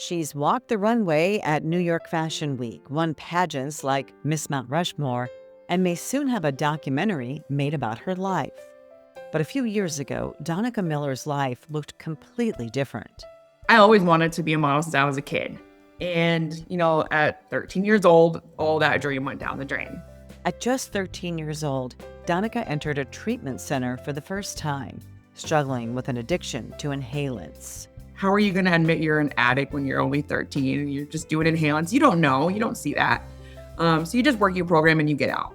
She's walked the runway at New York Fashion Week, won pageants like Miss Mount Rushmore, and may soon have a documentary made about her life. But a few years ago, Danica Miller's life looked completely different. I always wanted to be a model since I was a kid. And, at 13 years old, all that dream went down the drain. At just 13 years old, Danica entered a treatment center for the first time, struggling with an addiction to inhalants. How are you going to admit you're an addict when you're only 13 and you're just doing inhalants? You don't know. You don't see that. So you just work your program and you get out,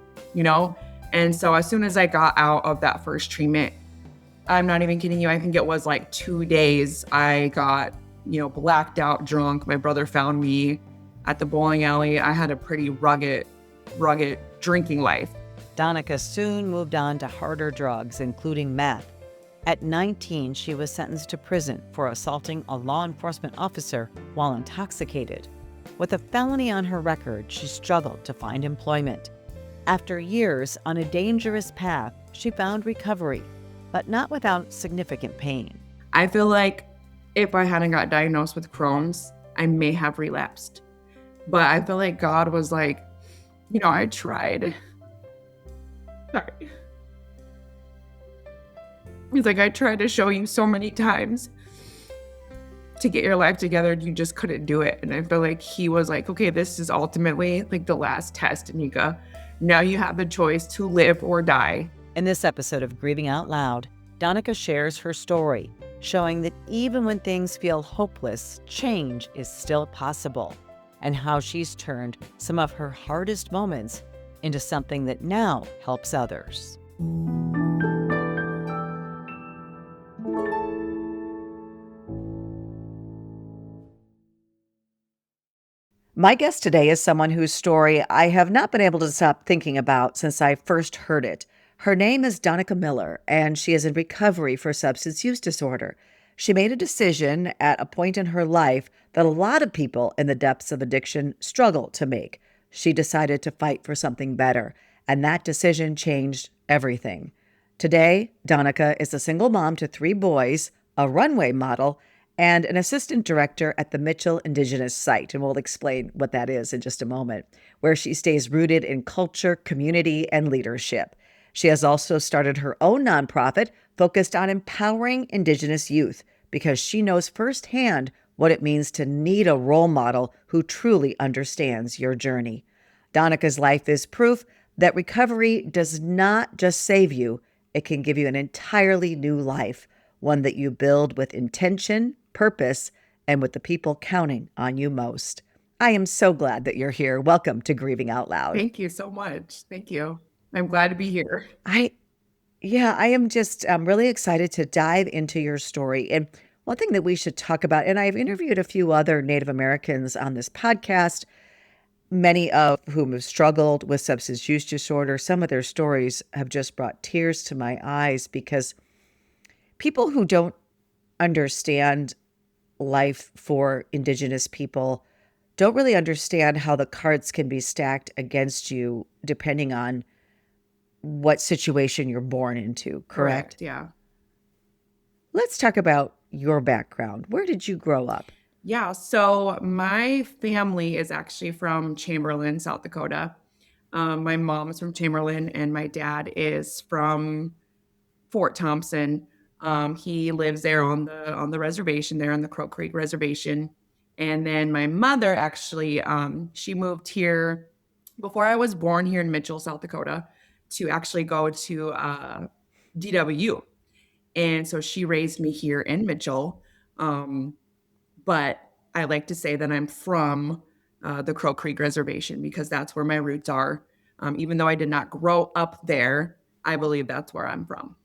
And so as soon as I got out of that first treatment, I'm not even kidding you, I think it was like 2 days, I got, blacked out drunk. My brother found me at the bowling alley. I had a pretty rugged drinking life. Danica soon moved on to harder drugs, including meth. At 19, she was sentenced to prison for assaulting a law enforcement officer while intoxicated. With a felony on her record, she struggled to find employment. After years on a dangerous path, she found recovery, but not without significant pain. I feel like if I hadn't got diagnosed with Crohn's, I may have relapsed. But I feel like God was like, I tried. Sorry. He's like, I tried to show you so many times to get your life together, and you just couldn't do it. And I feel like he was like, okay, this is ultimately like the last test, Danica. Now you have the choice to live or die. In this episode of Grieving Out Loud, Danica shares her story, showing that even when things feel hopeless, change is still possible, and how she's turned some of her hardest moments into something that now helps others. My guest today is someone whose story I have not been able to stop thinking about since I first heard it. Her name is Danica Miller, and she is in recovery for substance use disorder. She made a decision at a point in her life that a lot of people in the depths of addiction struggle to make. She decided to fight for something better, and that decision changed everything. Today, Danica is a single mom to 3 boys, a runway model, and an assistant director at the Mitchell Indigenous Site, and we'll explain what that is in just a moment, where she stays rooted in culture, community, and leadership. She has also started her own nonprofit focused on empowering Indigenous youth because she knows firsthand what it means to need a role model who truly understands your journey. Danica's life is proof that recovery does not just save you, it can give you an entirely new life, one that you build with intention, purpose, and with the people counting on you most. I am so glad that you're here. Welcome to Grieving Out Loud. Thank you so much. Thank you. I'm glad to be here. I am just really excited to dive into your story. And one thing that we should talk about, and I've interviewed a few other Native Americans on this podcast, many of whom have struggled with substance use disorder. Some of their stories have just brought tears to my eyes because people who don't understand life for Indigenous people don't really understand how the cards can be stacked against you depending on what situation you're born into, correct? Yeah. Let's talk about your background. Where did you grow up? Yeah, so my family is actually from Chamberlain, South Dakota. My mom is from Chamberlain, and my dad is from Fort Thompson. He lives there on the reservation there on the Crow Creek Reservation. And then my mother actually, she moved here before I was born here in Mitchell, South Dakota, to actually go to DW. And so she raised me here in Mitchell. But I like to say that I'm from the Crow Creek Reservation because that's where my roots are. Even though I did not grow up there, I believe that's where I'm from.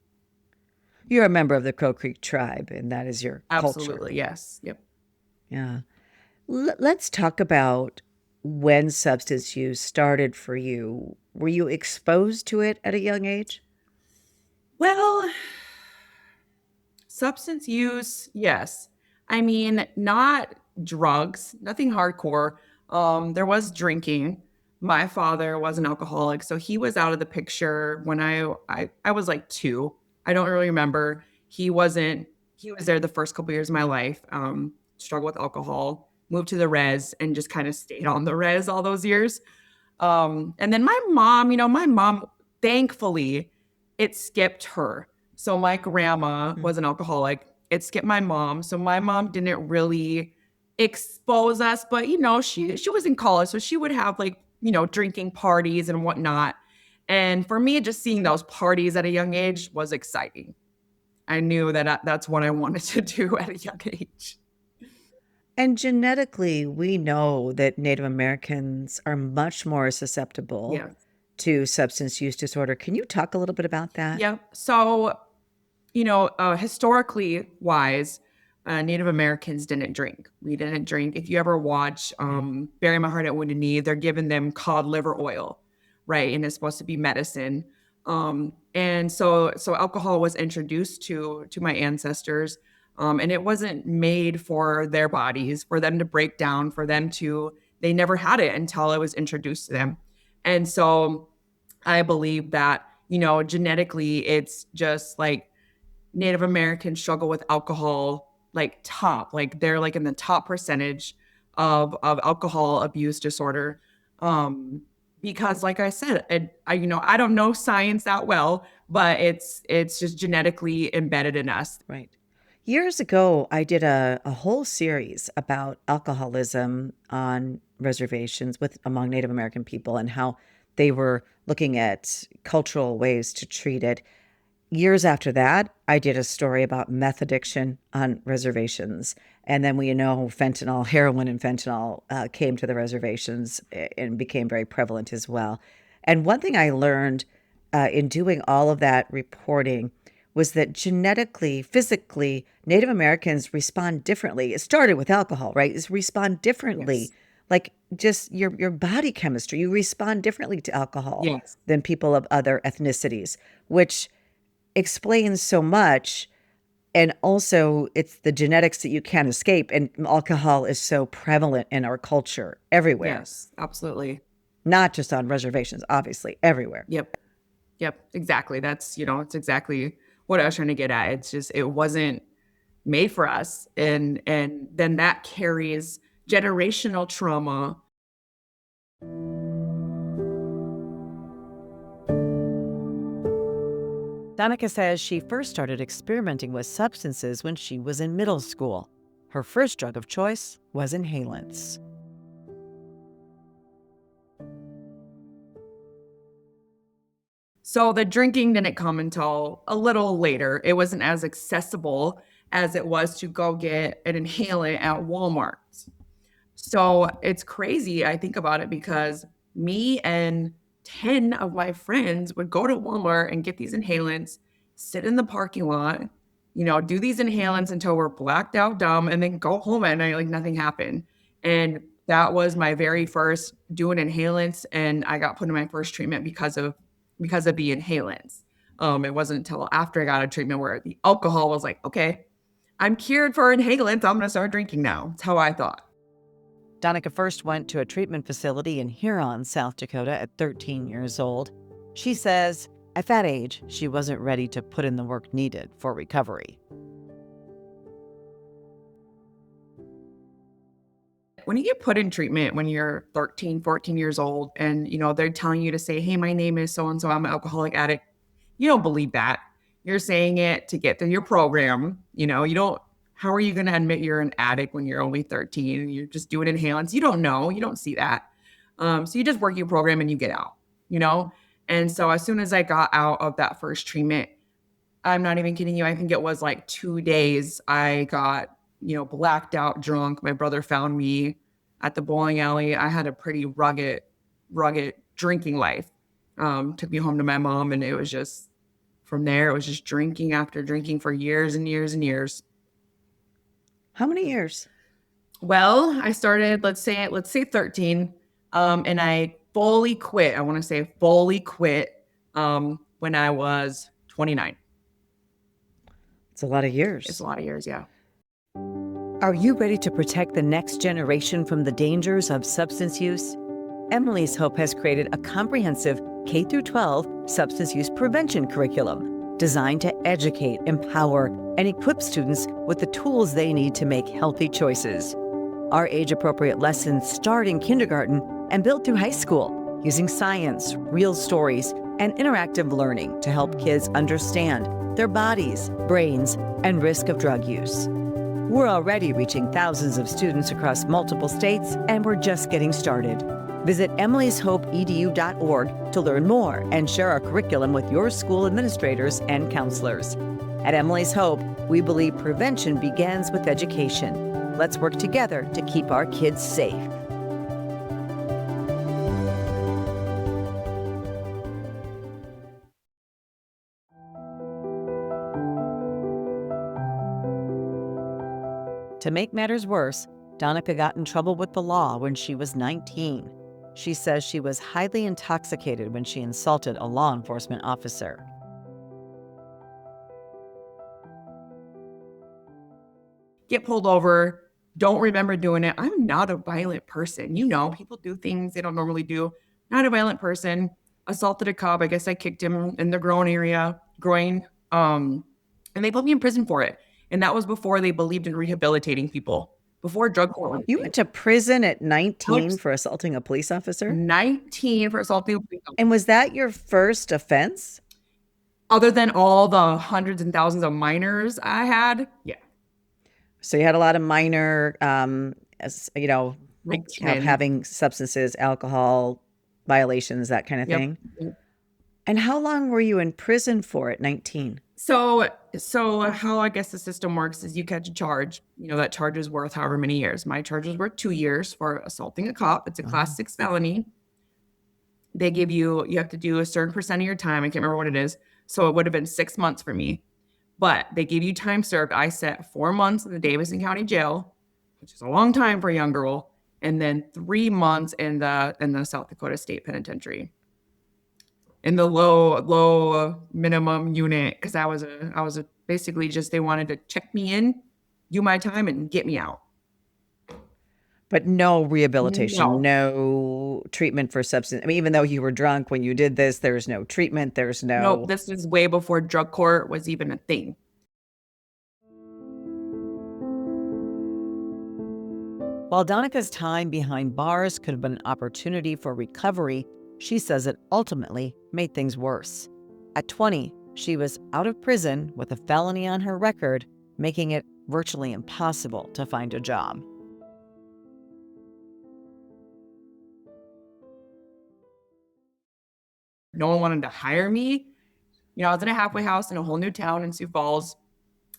You're a member of the Crow Creek tribe, and that is your culture. Absolutely, yes. Yep. Yeah. Let's talk about when substance use started for you. Were you exposed to it at a young age? Well, substance use, yes. I mean, not drugs, nothing hardcore. There was drinking. My father was an alcoholic, so he was out of the picture when I was like 2. I don't really remember. He was there the first couple years of my life, struggled with alcohol. moved to the res and just kind of stayed on the res all those years. And then my mom, thankfully, it skipped her. So my grandma Mm. was an alcoholic. It skipped my mom. So my mom didn't really expose us, but she was in college, so she would have like, drinking parties and whatnot. And for me, just seeing those parties at a young age was exciting. I knew that that's what I wanted to do at a young age. And genetically, we know that Native Americans are much more susceptible Yeah. to substance use disorder. Can you talk a little bit about that? Yeah. So historically wise, Native Americans didn't drink. We didn't drink. If you ever watch Bury My Heart at Wounded Knee, they're giving them cod liver oil, right? And it's supposed to be medicine. And so alcohol was introduced to my ancestors, and it wasn't made for their bodies, for them to break down, for them to. They never had it until it was introduced to them, and so I believe that genetically, it's just like Native Americans struggle with alcohol like top, like they're like in the top percentage of alcohol abuse disorder. Um, because like I said, I don't know science that well, but it's just genetically embedded in us. Right. Years ago, I did a whole series about alcoholism on reservations with among Native American people and how they were looking at cultural ways to treat it. Years after that, I did a story about meth addiction on reservations. And then we know fentanyl, heroin and fentanyl came to the reservations and became very prevalent as well. And one thing I learned in doing all of that reporting was that genetically, physically, Native Americans respond differently. It started with alcohol, right? It's respond differently. Yes. Like just your body chemistry, you respond differently to alcohol Yes. than people of other ethnicities, which explains so much. And also, it's the genetics that you can't escape. And alcohol is so prevalent in our culture everywhere, Yes. Absolutely. not just on reservations, obviously, everywhere. Yep. Yep. Exactly. It's exactly what I was trying to get at. It's just it wasn't made for us, and then that carries generational trauma. Danica says she first started experimenting with substances when she was in middle school. Her first drug of choice was inhalants. So the drinking didn't come until a little later. It wasn't as accessible as it was to go get an inhalant at Walmart. So it's crazy. I think about it because me and 10 of my friends would go to Walmart and get these inhalants, sit in the parking lot, do these inhalants until we're blacked out dumb, and then go home at night like nothing happened. And that was my very first doing inhalants. And I got put in my first treatment because of the inhalants. It wasn't until after I got a treatment where the alcohol was like, okay, I'm cured for inhalants. I'm going to start drinking now. That's how I thought. Danica first went to a treatment facility in Huron, South Dakota at 13 years old. She says at that age, she wasn't ready to put in the work needed for recovery. When you get put in treatment when you're 13, 14 years old, and they're telling you to say, hey, my name is so and so, I'm an alcoholic addict, you don't believe that. You're saying it to get through your program. You don't. How are you going to admit you're an addict when you're only 13 and you're just doing inhalants? You don't know. You don't see that. So you just work your program and you get out. you know and so as soon as I got out of that first treatment, I'm not even kidding you, I think it was like 2 days, I got blacked out drunk. My brother found me at the bowling alley. I had a pretty rugged drinking life. Took me home to my mom, and it was just from there, it was just drinking after drinking for years and years and years. How many years? Well, I started, let's say 13, and I fully quit. I want to say fully quit when I was 29. It's a lot of It's a years. lot of years, yeah. Are you ready to protect the next generation from the dangers of substance use? Emily's Hope has created a comprehensive K through 12 substance use prevention curriculum designed to educate, empower, and equip students with the tools they need to make healthy choices. Our age-appropriate lessons start in kindergarten and build through high school, using science, real stories, and interactive learning to help kids understand their bodies, brains, and risk of drug use. We're already reaching thousands of students across multiple states, and we're just getting started. Visit emilyshopeedu.org to learn more and share our curriculum with your school administrators and counselors. At Emily's Hope, we believe prevention begins with education. Let's work together to keep our kids safe. To make matters worse, Danica got in trouble with the law when she was 19. She says she was highly intoxicated when she insulted a law enforcement officer. Get pulled over, don't remember doing it. I'm not a violent person. People do things they don't normally do. Not a violent person. Assaulted a cop. I guess I kicked him in the groin. And they put me in prison for it. And that was before they believed in rehabilitating people. Before drug court was a You thing. went to prison at 19 was- for assaulting a police officer? 19 for assaulting a police officer. And was that your first offense? Other than all the hundreds and thousands of minors I had, yeah. So you had a lot of minor, Like kind of 10. having substances, alcohol violations, that kind of Yep. thing. And how long were you in prison for at 19? So how I guess the system works is you catch a charge. That charge is worth however many years. My charge was worth 2 years for assaulting a cop. It's a class 6 felony. They give you have to do a certain percent of your time. I can't remember what it is. So it would have been 6 months for me. But they give you time served. I sat 4 months in the Davidson County Jail, which is a long time for a young girl, and then 3 months in the South Dakota State Penitentiary. In the low minimum unit, because I was basically just, they wanted to check me in, do my time, and get me out. But no rehabilitation, No. no treatment for substance. I mean, even though you were drunk when you did this, there's no treatment. There's no. Nope, this is way before drug court was even a thing. While Danica's time behind bars could have been an opportunity for recovery, she says it ultimately made things worse. At 20, she was out of prison with a felony on her record, making it virtually impossible to find a job. No one wanted to hire me. I was in a halfway house in a whole new town in Sioux Falls.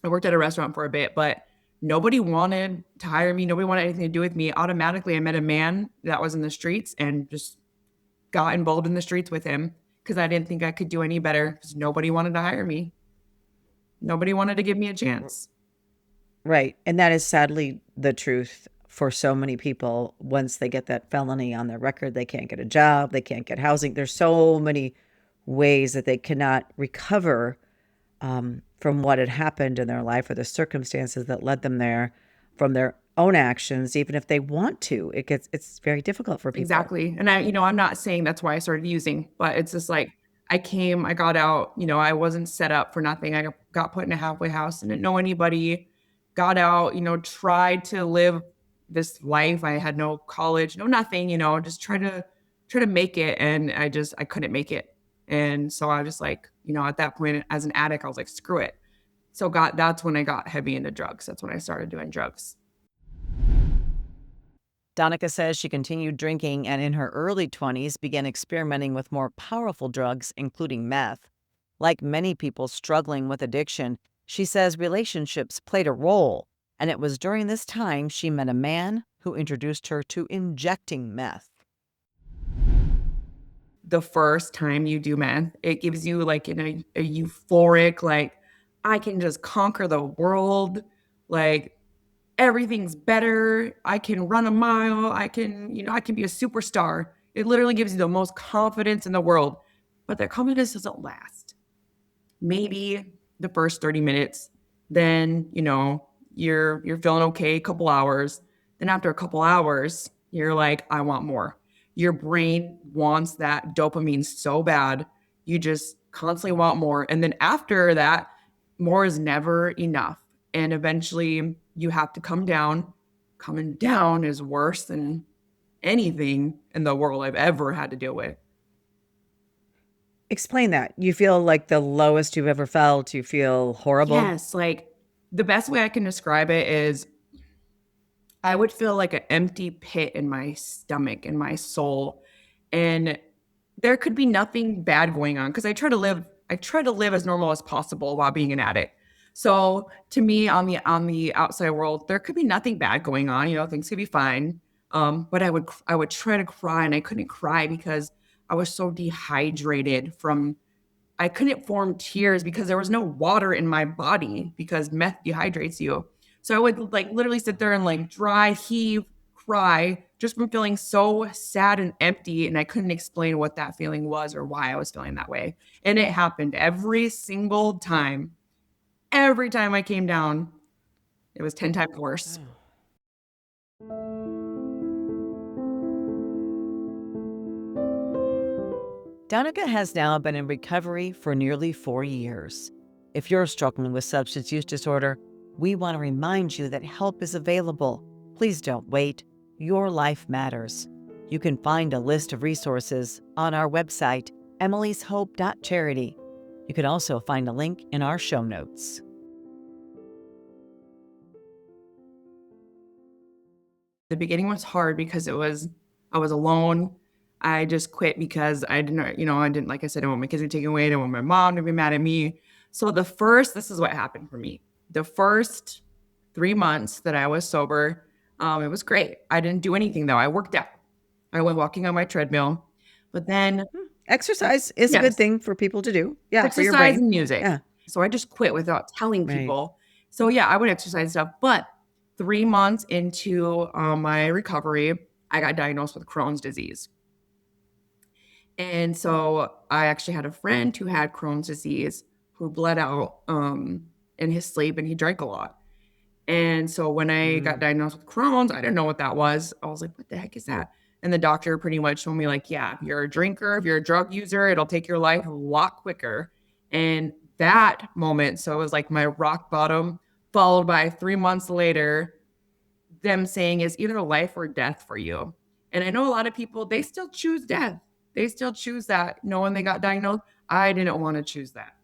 I worked at a restaurant for a bit, but nobody wanted to hire me. Nobody wanted anything to do with me. Automatically, I met a man that was in the streets and just got involved in the streets with him because I didn't think I could do any better because nobody wanted to hire me. Nobody wanted to give me a chance. Right. And that is sadly the truth for so many people. Once they get that felony on their record, they can't get a job, they can't get housing. There's so many ways that they cannot recover from what had happened in their life or the circumstances that led them there from their own actions. Even if they want to, it's very difficult for people. Exactly. And I'm not saying that's why I started using, but it's just like I got out, I wasn't set up for nothing. I got put in a halfway house and didn't know anybody, got out, tried to live this life. I had no college, no nothing, just try to make it. And I couldn't make it. And so I was just like, at that point as an addict, I was like, screw it. So that's when I got heavy into drugs. That's when I started doing drugs. Danica says she continued drinking and in her early 20s began experimenting with more powerful drugs, including meth. Like many people struggling with addiction, she says relationships played a role, and it was during this time she met a man who introduced her to injecting meth. The first time you do meth, it gives you like a euphoric, like, I can just conquer the world. Like, everything's better. I can run a mile. I can be a superstar. It literally gives you the most confidence in the world. But that confidence doesn't last. Maybe the first 30 minutes, then, you're feeling okay a couple hours. Then after a couple hours, you're like, I want more. Your brain wants that dopamine so bad. You just constantly want more. And then after that, more is never enough. And eventually you have to come down coming down is worse than anything in the world I've ever had to deal with. Explain that. You feel like the lowest you've ever felt? You feel horrible? Yes, like the best way I can describe it is I would feel like an empty pit in my stomach, in my soul, and there could be nothing bad going on because I try to live as normal as possible while being an addict. So to me, on the outside world, there could be nothing bad going on. You know, things could be fine. But I would try to cry and I couldn't cry because I was so dehydrated from I couldn't form tears because there was no water in my body because meth dehydrates you. So I would like literally sit there and like dry heave, cry just from feeling so sad and empty. And I couldn't explain what that feeling was or why I was feeling that way. And it happened every single time. Every time I came down, it was 10 times worse. Danica has now been in recovery for nearly 4 years. If you're struggling with substance use disorder, we want to remind you that help is available. Please don't wait. Your life matters. You can find a list of resources on our website, emilyshope.charity. You can also find a link in our show notes. The beginning was hard because I was alone. I just quit because I didn't, you know, I didn't, like I said, I didn't want my kids to be taken away. I didn't want my mom to be mad at me. So this is what happened for me. The first 3 months that I was sober, it was great. I didn't do anything though. I worked out. I went walking on my treadmill. But then, Exercise is a good yes, thing for people to do. Yeah, for your exercise brain. and music. Yeah, So I just quit without telling right. people. So yeah, I would exercise stuff. But 3 months into my recovery, I got diagnosed with Crohn's disease. And so I actually had a friend who had Crohn's disease who bled out in his sleep and he drank a lot. And so when I got Mm. diagnosed with Crohn's, I didn't know what that was. I was like, what the heck is that? And the doctor pretty much told me, like, yeah, if you're a drinker, if you're a drug user, it'll take your life a lot quicker. And that moment, so it was like my rock bottom, followed by 3 months later, them saying it's either life or death for you. And I know a lot of people, they still choose death. They still choose that knowing they got diagnosed. I didn't want to choose that.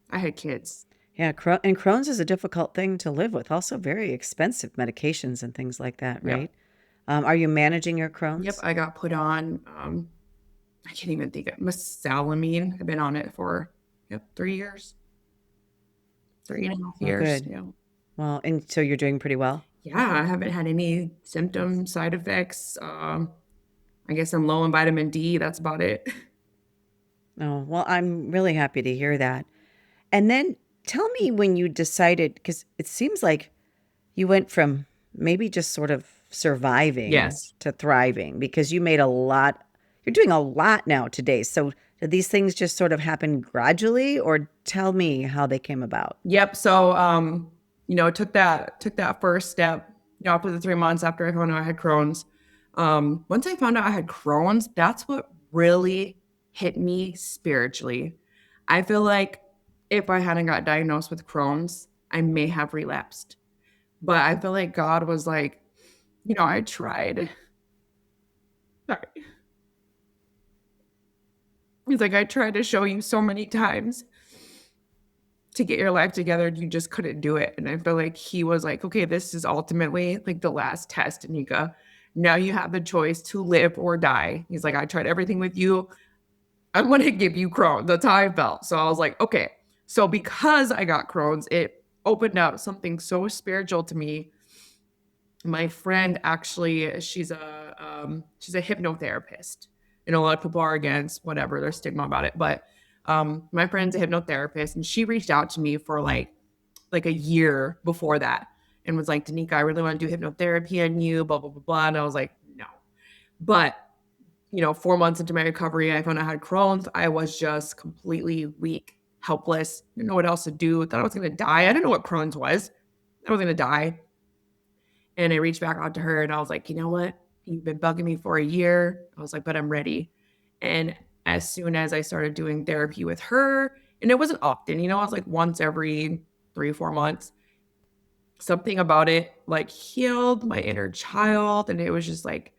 I had kids. Yeah, and Crohn's is a difficult thing to live with. Also, very expensive medications and things like that, Yep. right? Are you managing your Yep. Crohn's? I got put on, I can't even think of mesalamine. I've been on it for, yep, 3 years, 3.5 Well, years. good. Yeah. Well, and so you're doing pretty well? Yeah. I haven't had any symptoms, side effects. I guess I'm low in vitamin D. That's about it. Oh, well, I'm really happy to hear that. And then tell me when you decided, because it seems like you went from maybe just sort of surviving Yes. to thriving because you made a lot, you're doing a lot now today. So did these things just sort of happen gradually, or tell me how they came about? Yep. So, took that first step, after the 3 months after I found out I had Crohn's. Once I found out I had Crohn's, that's what really hit me spiritually. I feel like if I hadn't got diagnosed with Crohn's, I may have relapsed. But I feel like God was like, I tried. Sorry. He's like, I tried to show you so many times to get your life together, you just couldn't do it. And I feel like he was like, okay, this is ultimately like the last test, Anika. Now you have the choice to live or die. He's like, I tried everything with you. I'm going to give you Crohn's. That's how I felt. So I was like, okay. So because I got Crohn's, it opened up something so spiritual to me. My friend actually, she's a hypnotherapist. And a lot of people are against whatever, there's stigma about it. But my friend's a hypnotherapist and she reached out to me for like a year before that and was like, Danica, I really want to do hypnotherapy on you, blah, blah, blah, blah. And I was like, no. But 4 months into my recovery, I found out I had Crohn's. I was just completely weak, helpless, didn't know what else to do. Thought I was going to die. I didn't know what Crohn's was. I was going to die. And I reached back out to her and I was like, you know what? You've been bugging me for a year. I was like, but I'm ready. And as soon as I started doing therapy with her, and it wasn't often, I was like once every 3 or 4 months. something about it like healed my inner child, and it was just like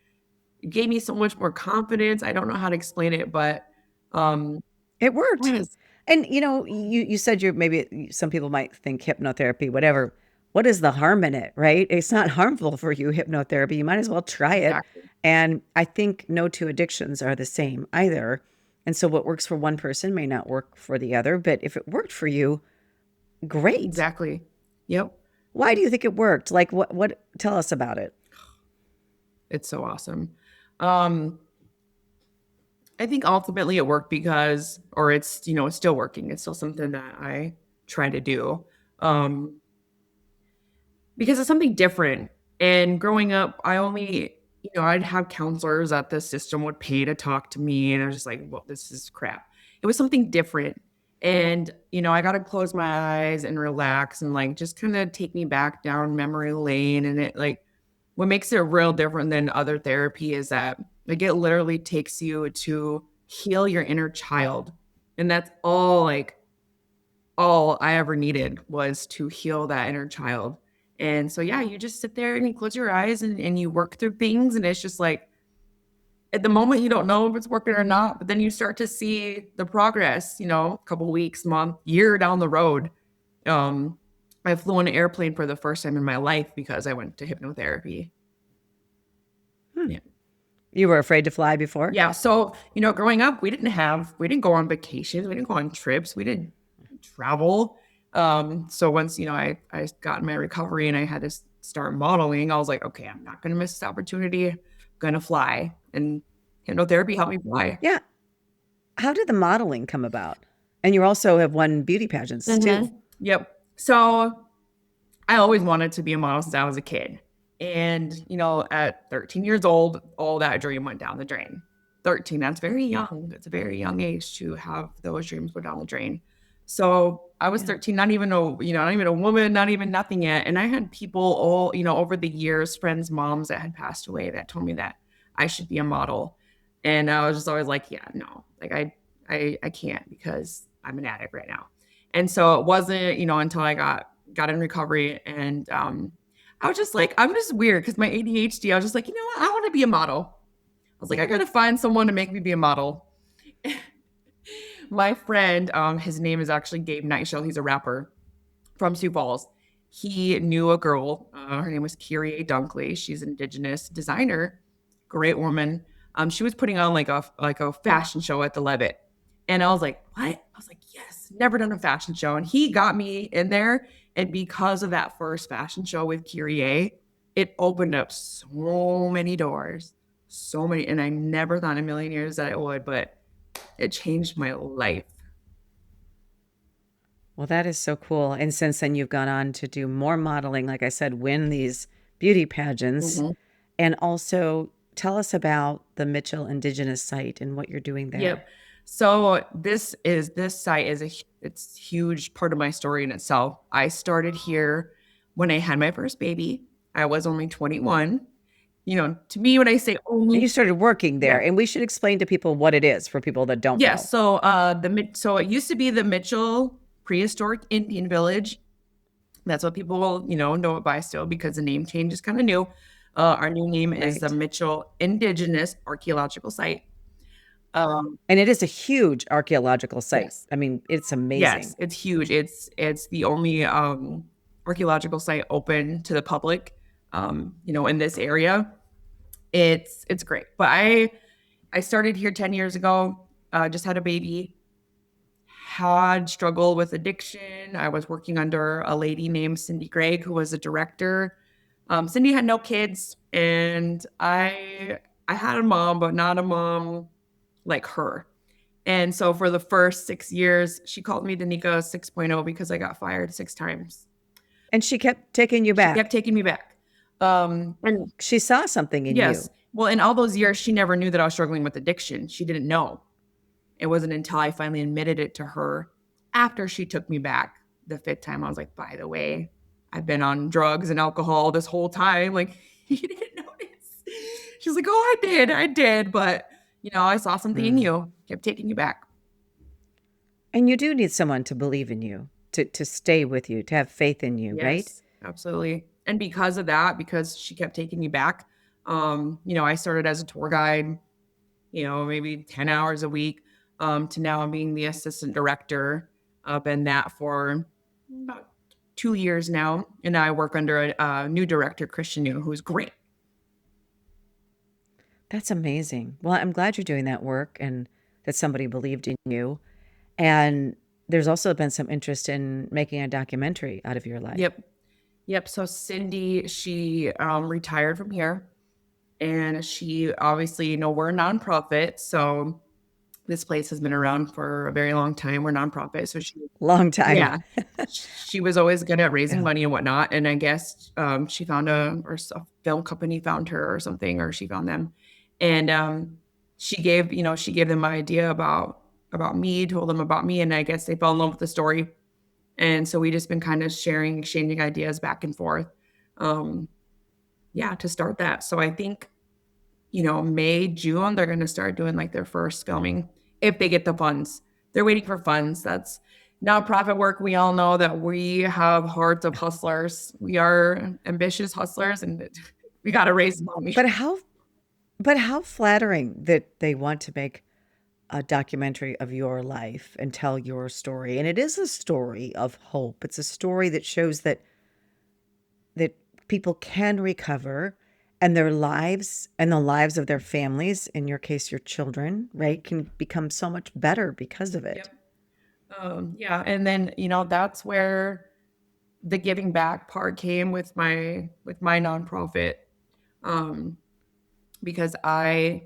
it gave me so much more confidence. I don't know how to explain it, but um It worked. yes, And, you said you're maybe some people might think hypnotherapy, whatever. What is the harm in it, right? It's not harmful for you, hypnotherapy. You might as well try it. exactly. And I think no two addictions are the same either. And so what works for one person may not work for the other, but if it worked for you, great. Exactly. Yep. Why do you think it worked? Like what tell us about it. It's so awesome. Um, I think ultimately it worked because, or it's, it's still working. It's still something that I try to do. Um, because it's something different. And growing up, I'd have counselors that the system would pay to talk to me. And I was just like, well, this is crap. It was something different. And, I got to close my eyes and relax and like just kind of take me back down memory lane. And what makes it real different than other therapy is that like it literally takes you to heal your inner child. And that's all I ever needed was to heal that inner child. And so, yeah, you just sit there and you close your eyes and you work through things. And it's just like, at the moment, you don't know if it's working or not, but then you start to see the progress, a couple weeks, month, year down the road. Um, I flew on an airplane for the first time in my life because I went to hypnotherapy. Hmm. Yeah. You were afraid to fly before? Yeah. So, growing up, we didn't go on vacations. We didn't go on trips. We didn't travel. So once, I got in my recovery and I had to start modeling, I was like, okay, I'm not going to miss this opportunity. I'm going to fly. And hypnotherapy helped me fly. Yeah. How did the modeling come about? And you also have won beauty pageants too. Yep. So I always wanted to be a model since I was a kid. And, at 13 years old, all that dream went down the drain. 13, that's very young. It's a very young age to have those dreams go down the drain. So I was Yeah. 13, not even a woman, not even nothing yet. And I had people all, over the years, friends, moms that had passed away that told me that I should be a model. And I was just always like, yeah, no, like I can't because I'm an addict right now. And so it wasn't, until I got in recovery and I was just like, I'm just weird because my ADHD, I was just like, you know what? I want to be a model. I was like, I gotta find someone to make me be a model. My friend, his name is actually Gabe Nightshell. He's a rapper from Sioux Falls. He knew a girl. Her name was Kyrie Dunkley. She's an Indigenous designer, great woman. She was putting on like a fashion show at the Levitt, and I was like, what? I was like, yes, never done a fashion show, and he got me in there. And because of that first fashion show with Kyrie, it opened up so many doors, so many, and I never thought in a million years that it would, but it changed my life. Well, that is so cool. And since then, you've gone on to do more modeling, like I said, win these beauty pageants, Mm-hmm. and also tell us about the Mitchell Indigenous site and what you're doing there. Yep. So this site it's huge part of my story in itself. I started here when I had my first baby. I was only 21. To me, when I say And only, you started working there, yeah, and we should explain to people what it is for people that don't yes. know. So so it used to be the Mitchell Prehistoric Indian Village. That's what people will know it by still because the name change is kind of new. Our new name is the Right. Mitchell Indigenous Archaeological Site. And it is a huge archaeological site. Yes. I mean, it's Yes, amazing. it's huge. It's the only archaeological site open to the public, in this area. It's great. But I started here 10 years ago. Just had a baby. Had struggled with addiction. I was working under a lady named Cindy Gregg, who was a director. Cindy had no kids, and I had a mom, but not a mom like her. And so for the first 6 years, she called me Danica 6.0 because I got fired 6 times. And she kept taking you She kept back. taking me back. And She saw something in yes, you. well, in all those years, she never knew that I was struggling with addiction. She didn't know. It wasn't until I finally admitted it to her after she took me back the fifth time. I was like, by the way, I've been on drugs and alcohol this whole time. Like, you didn't notice. She's like, oh, I did. But, I saw something in Mm. you, kept taking you back. And you do need someone to believe in you, to stay with you, to have faith in you, right? Yes. Absolutely. And because of that, because she kept taking me back, I started as a tour guide, maybe 10 hours a week, to now I'm being the assistant director. I've been that for about 2 years now. And I work under a new director, Christian New, who's great. That's amazing. Well, I'm glad you're doing that work and that somebody believed in you. And there's also been some interest in making a documentary out of your life. Yep. Yep. So Cindy, she retired from here. And she obviously, we're a nonprofit. So this place has been around for a very long time. We're nonprofit. So Long time. yeah, she was always good at raising Yeah. money and whatnot. And I guess she found a film company found her or something, or she found them. And she gave them my idea about me, told them about me, and I guess they fell in love with the story. And so we just been kind of sharing, exchanging ideas back and forth. Um, yeah, to start that. So I think May, June, they're going to start doing like their first filming if they get the funds. They're waiting for funds. That's nonprofit work. We all know that we have hearts of hustlers. We are ambitious hustlers and we got to raise money. But how flattering that they want to make a documentary of your life and tell your story. And it is a story of hope. It's a story that shows that people can recover and their lives and the lives of their families, in your case your children, right, can become so much better because of it. Yeah. And then, that's where the giving back part came with my nonprofit. Because I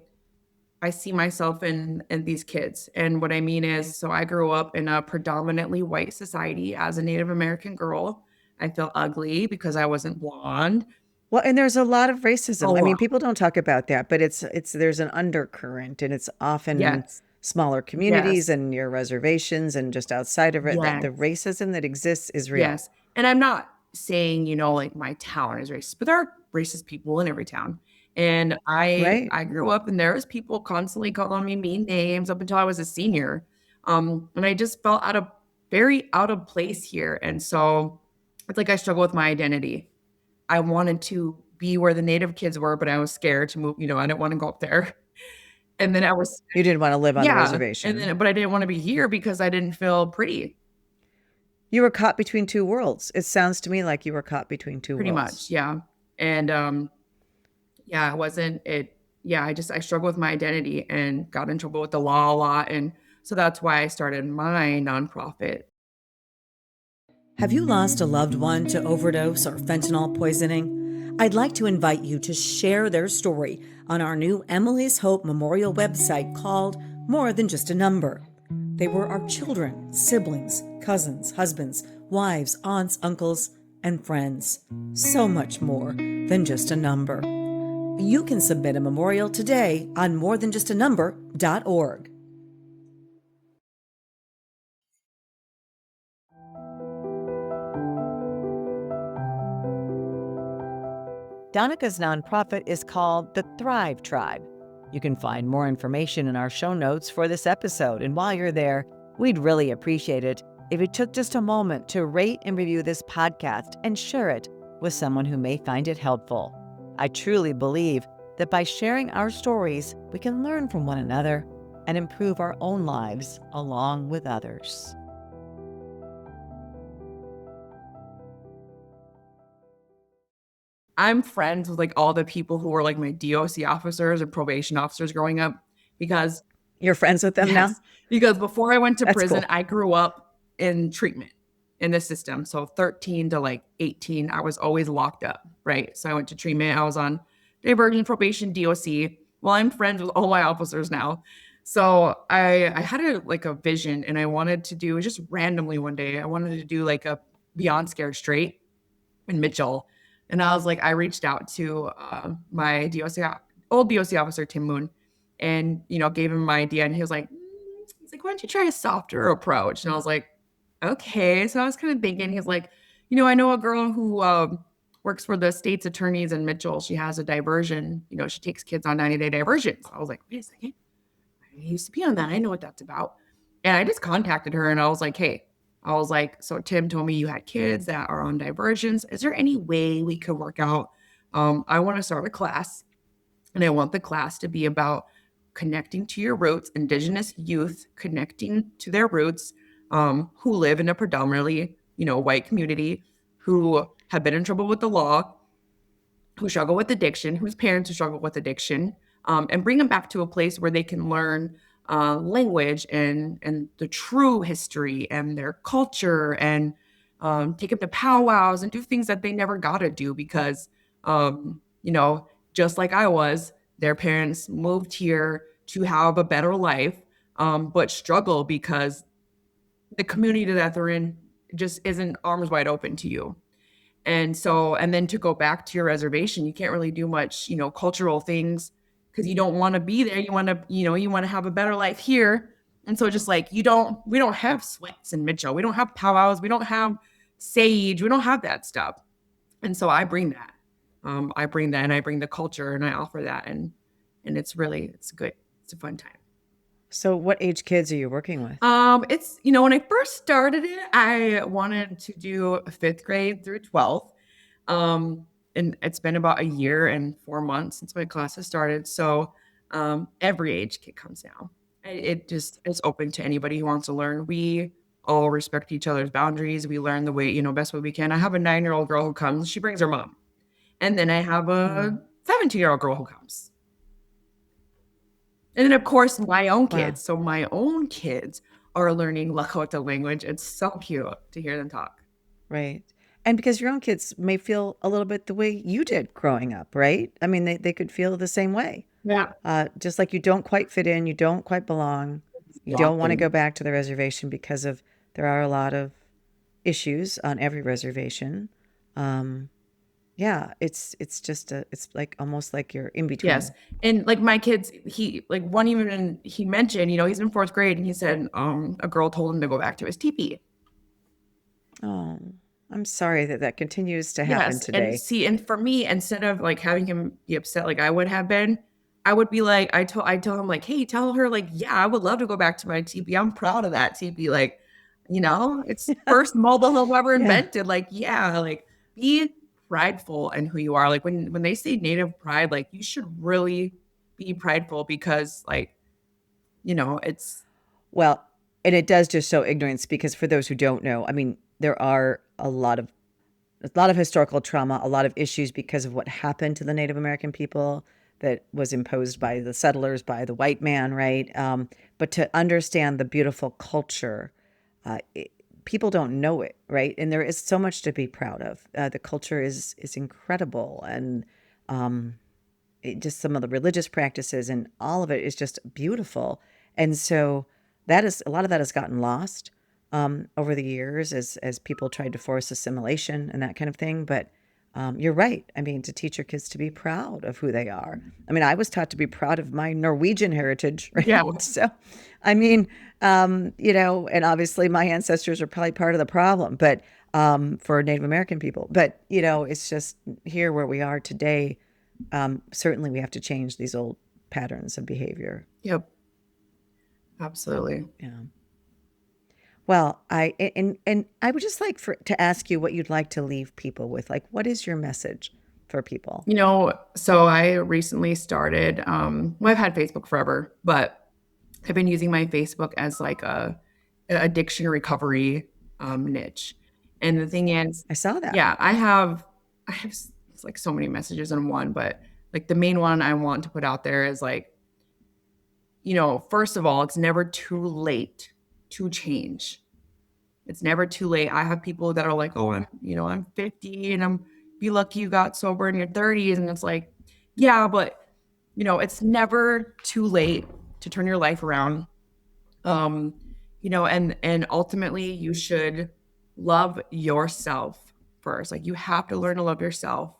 see myself in these kids. And what I mean is, so I grew up in a predominantly white society as a Native American girl. I felt ugly because I wasn't blonde. Well, and there's a lot of A racism. I mean, lot. people don't talk about that, but it's there's an undercurrent, and it's often in Yes. smaller communities Yes. and near reservations and just outside of it. The Yes. racism that exists is real. Yes. And I'm not saying, like my town is racist, but there are racist people in every town. And I Right? I grew up and there was people constantly calling me mean names up until I was a senior. And I just felt very out of place here. And so it's like I struggle with my identity. I wanted to be where the native kids were, but I was scared to move, I didn't want to go up there. And then I was You didn't want to live on the yeah. And reservation. then but I didn't want to be here because I didn't feel pretty. You were caught between two worlds. It sounds to me like you were caught between two Pretty worlds. much, yeah. And, yeah, it wasn't it yeah, I struggled with my identity and got in trouble with the law a lot, and so that's why I started my nonprofit. Have you lost a loved one to overdose or fentanyl poisoning? I'd like to invite you to share their story on our new Emily's Hope Memorial website called More Than Just a Number. They were our children, siblings, cousins, husbands, wives, aunts, uncles, and friends. So much more than just a number. You can submit a memorial today on morethanjustanumber.org. Danica's nonprofit is called the Thrive Tribe. You can find more information in our show notes for this episode. And while you're there, we'd really appreciate it if you took just a moment to rate and review this podcast and share it with someone who may find it helpful. I truly believe that by sharing our stories, we can learn from one another and improve our own lives along with others. I'm friends with, like, all the people who were, like, my DOC officers and probation officers growing up because You're friends with them now? yes, because before I went to That's prison, cool. I grew up in treatment in the system. So 13 to, like, 18, I was always locked up, right? So I went to treatment. I was on diversion, probation, DOC. Well, I'm friends with all my officers now. So I had a vision and I wanted to do just randomly one day, I wanted to do like a Beyond Scared Straight in Mitchell. And I was like, I reached out to my old DOC officer, Tim Moon, and, gave him my idea. And he was like, why don't you try a softer approach? And I was like, okay. So I was kind of thinking, he's like, I know a girl who works for the state's attorneys in Mitchell. She has a diversion, she takes kids on 90-day diversions. I was like, wait a second. I used to be on that. I know what that's about. And I just contacted her and I was like, hey, I was like, so Tim told me you had kids that are on diversions. Is there any way we could work out? I want to start a class, and I want the class to be about connecting to your roots, Indigenous youth connecting to their roots, who live in a predominantly, white community, who have been in trouble with the law, who struggle with addiction, whose parents who struggle with addiction, and bring them back to a place where they can learn language and the true history and their culture, and take them to powwows and do things that they never got to do because, just like I was, their parents moved here to have a better life, but struggle because the community that they're in just isn't arms wide open to you. And so, and then to go back to your reservation, you can't really do much, cultural things because you don't want to be there. You want to, you want to have a better life here. And so just like we don't have sweats in Mitchell. We don't have powwows. We don't have sage. We don't have that stuff. And so I bring that. I bring that, and I bring the culture, and I offer that. And it's good. It's a fun time. So what age kids are you working with? It's, when I first started it, I wanted to do 5th grade through 12th. And it's been about a year and 4 months since my class has started. So, every age kid comes now. It just is open to anybody who wants to learn. We all respect each other's boundaries. We learn the way, best way we can. I have a 9-year-old girl who comes, she brings her mom. And then I have a 17-year-old girl who comes. And then, of course, my own kids. Wow. So my own kids are learning Lakota language. It's so cute to hear them talk. Right. And because your own kids may feel a little bit the way you did growing up, right? I mean, they could feel the same way. Yeah. Just like you don't quite fit in, you don't quite belong. You don't want to go back to the reservation because there are a lot of issues on every reservation. Yeah, it's like almost like you're in between. Yes. And like my kids, he mentioned, he's in 4th grade, and he said, a girl told him to go back to his teepee. Oh, I'm sorry that continues to happen today. And for me, instead of like having him be upset like I would have been, I would be like, I tell him like, hey, tell her like, yeah, I would love to go back to my teepee. I'm proud of that teepee. Like, it's first mobile home ever invented. Like, yeah, like be prideful in who you are. Like when they say native pride, like you should really be prideful because like, it's. Well, and it does just show ignorance because for those who don't know, I mean, there are a lot of historical trauma, a lot of issues because of what happened to the Native American people that was imposed by the settlers, by the white man, right? But to understand the beautiful culture, people don't know it, right? And there is so much to be proud of. The culture is incredible, and just some of the religious practices and all of it is just beautiful. And so that is a lot of that has gotten lost over the years as people tried to force assimilation and that kind of thing. But you're right. I mean, to teach your kids to be proud of who they are. I mean, I was taught to be proud of my Norwegian heritage, right? Yeah. So, I mean, and obviously my ancestors are probably part of the problem, but for Native American people. But, it's just here where we are today. Certainly we have to change these old patterns of behavior. Yep. Absolutely. Yeah. Well, I would just like to ask you what you'd like to leave people with. Like, what is your message for people? So I recently started, I've had Facebook forever, but I've been using my Facebook as like a addiction recovery niche. And the thing is, I saw that. Yeah, I have it's like so many messages in one, but like the main one I want to put out there is like, first of all, it's never too late to change. It's never too late. I have people that are like, oh, I'm 50 and be lucky you got sober in your 30s. And it's like, yeah, but it's never too late to turn your life around. And ultimately you should love yourself first. Like you have to learn to love yourself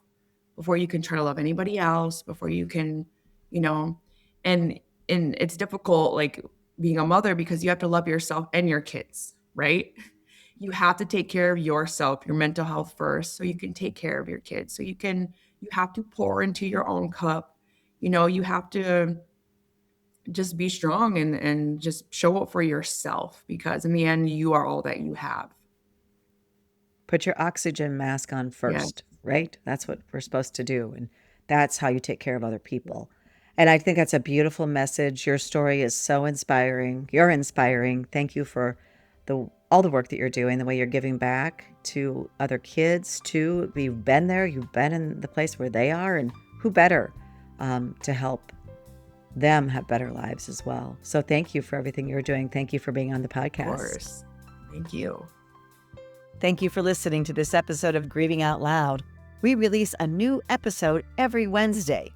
before you can try to love anybody else, before you can, and it's difficult, like being a mother, because you have to love yourself and your kids, right? You have to take care of yourself, your mental health first, so you can take care of your kids. So you have to pour into your own cup. You have to just be strong and just show up for yourself, because in the end, you are all that you have. Put your oxygen mask on Yeah, first, right? That's what we're supposed to do. And that's how you take care of other people. And I think that's a beautiful message. Your story is so inspiring. You're inspiring. Thank you for all the work that you're doing, the way you're giving back to other kids too. You've been there, you've been in the place where they are, and who better to help them have better lives as well. So thank you for everything you're doing. Thank you for being on the of podcast. course. Thank you. Thank you for listening to this episode of Grieving Out Loud. We release a new episode every Wednesday.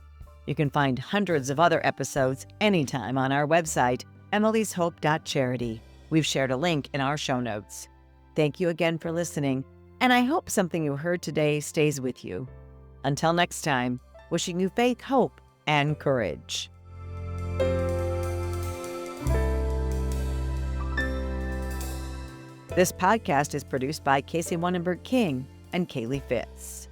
You can find hundreds of other episodes anytime on our website, emily'shope.charity. We've shared a link in our show notes. Thank you again for listening, and I hope something you heard today stays with you. Until next time, wishing you faith, hope, and courage. This podcast is produced by Casey Wannenberg King and Kaylee Fitz.